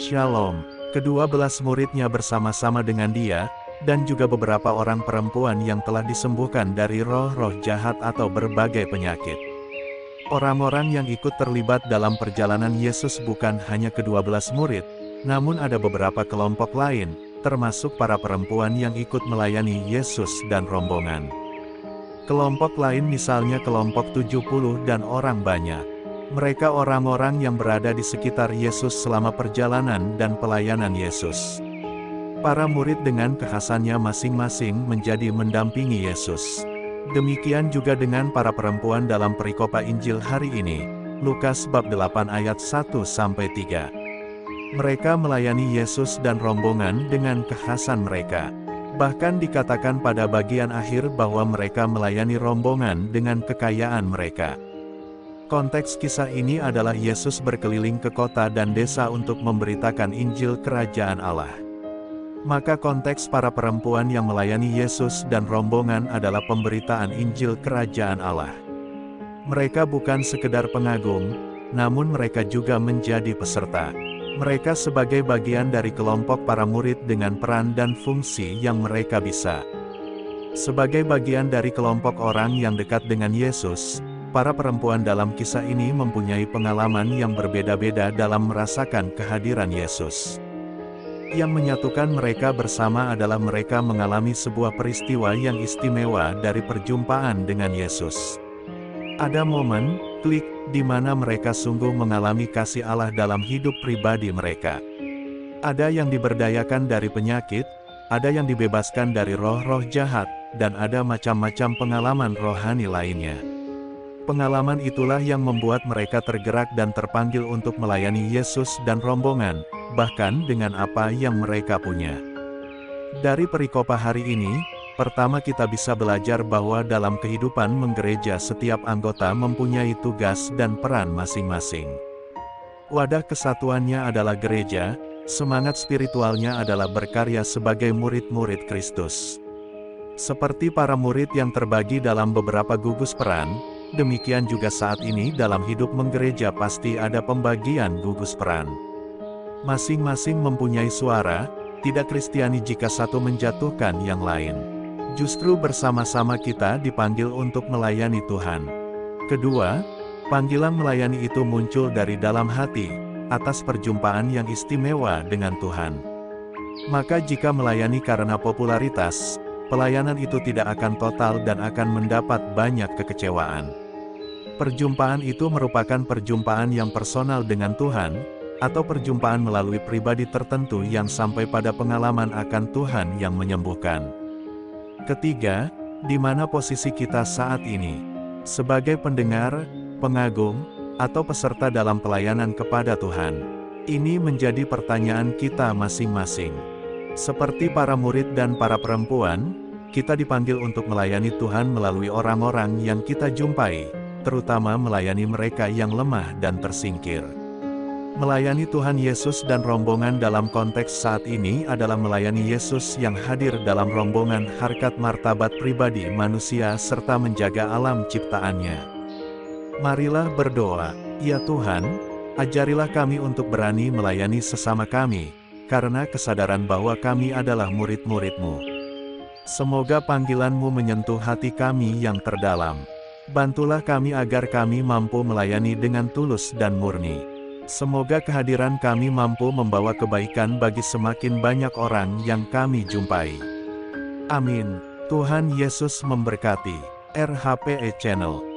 Shalom. Kedua belas muridnya bersama-sama dengan dia, dan juga beberapa orang perempuan yang telah disembuhkan dari roh-roh jahat atau berbagai penyakit. Orang-orang yang ikut terlibat dalam perjalanan Yesus bukan hanya ke-12 murid, namun ada beberapa kelompok lain, termasuk para perempuan yang ikut melayani Yesus dan rombongan. Kelompok lain misalnya kelompok 70 dan orang banyak. Mereka orang-orang yang berada di sekitar Yesus selama perjalanan dan pelayanan Yesus. Para murid dengan kekhasannya masing-masing menjadi mendampingi Yesus. Demikian juga dengan para perempuan dalam perikopa Injil hari ini, Lukas bab 8 ayat 1-3. Mereka melayani Yesus dan rombongan dengan kekhasan mereka. Bahkan dikatakan pada bagian akhir bahwa mereka melayani rombongan dengan kekayaan mereka. Konteks kisah ini adalah Yesus berkeliling ke kota dan desa untuk memberitakan Injil Kerajaan Allah. Maka konteks para perempuan yang melayani Yesus dan rombongan adalah pemberitaan Injil Kerajaan Allah. Mereka bukan sekedar pengagum, namun mereka juga menjadi peserta. Mereka sebagai bagian dari kelompok para murid dengan peran dan fungsi yang mereka bisa. Sebagai bagian dari kelompok orang yang dekat dengan Yesus, para perempuan dalam kisah ini mempunyai pengalaman yang berbeda-beda dalam merasakan kehadiran Yesus. Yang menyatukan mereka bersama adalah mereka mengalami sebuah peristiwa yang istimewa dari perjumpaan dengan Yesus. Ada momen, klik, di mana mereka sungguh mengalami kasih Allah dalam hidup pribadi mereka. Ada yang diberdayakan dari penyakit, ada yang dibebaskan dari roh-roh jahat, dan ada macam-macam pengalaman rohani lainnya. Pengalaman itulah yang membuat mereka tergerak dan terpanggil untuk melayani Yesus dan rombongan, bahkan dengan apa yang mereka punya. Dari perikopa hari ini, pertama kita bisa belajar bahwa dalam kehidupan menggereja setiap anggota mempunyai tugas dan peran masing-masing. Wadah kesatuannya adalah gereja, semangat spiritualnya adalah berkarya sebagai murid-murid Kristus. Seperti para murid yang terbagi dalam beberapa gugus peran, demikian juga saat ini dalam hidup menggereja pasti ada pembagian gugus peran. Masing-masing mempunyai suara, tidak Kristiani jika satu menjatuhkan yang lain. Justru bersama-sama kita dipanggil untuk melayani Tuhan. Kedua, panggilan melayani itu muncul dari dalam hati, atas perjumpaan yang istimewa dengan Tuhan. Maka jika melayani karena popularitas, pelayanan itu tidak akan total dan akan mendapat banyak kekecewaan. Perjumpaan itu merupakan perjumpaan yang personal dengan Tuhan, atau perjumpaan melalui pribadi tertentu yang sampai pada pengalaman akan Tuhan yang menyembuhkan. Ketiga, di mana posisi kita saat ini? Sebagai pendengar, pengagum, atau peserta dalam pelayanan kepada Tuhan? Ini menjadi pertanyaan kita masing-masing. Seperti para murid dan para perempuan, kita dipanggil untuk melayani Tuhan melalui orang-orang yang kita jumpai, terutama melayani mereka yang lemah dan tersingkir. Melayani Tuhan Yesus dan rombongan dalam konteks saat ini adalah melayani Yesus yang hadir dalam rombongan harkat martabat pribadi manusia serta menjaga alam ciptaannya. Marilah berdoa, ya Tuhan, ajarilah kami untuk berani melayani sesama kami, karena kesadaran bahwa kami adalah murid-murid-Mu. Semoga panggilan-Mu menyentuh hati kami yang terdalam. Bantulah kami agar kami mampu melayani dengan tulus dan murni. Semoga kehadiran kami mampu membawa kebaikan bagi semakin banyak orang yang kami jumpai. Amin. Tuhan Yesus memberkati. RHPE Channel.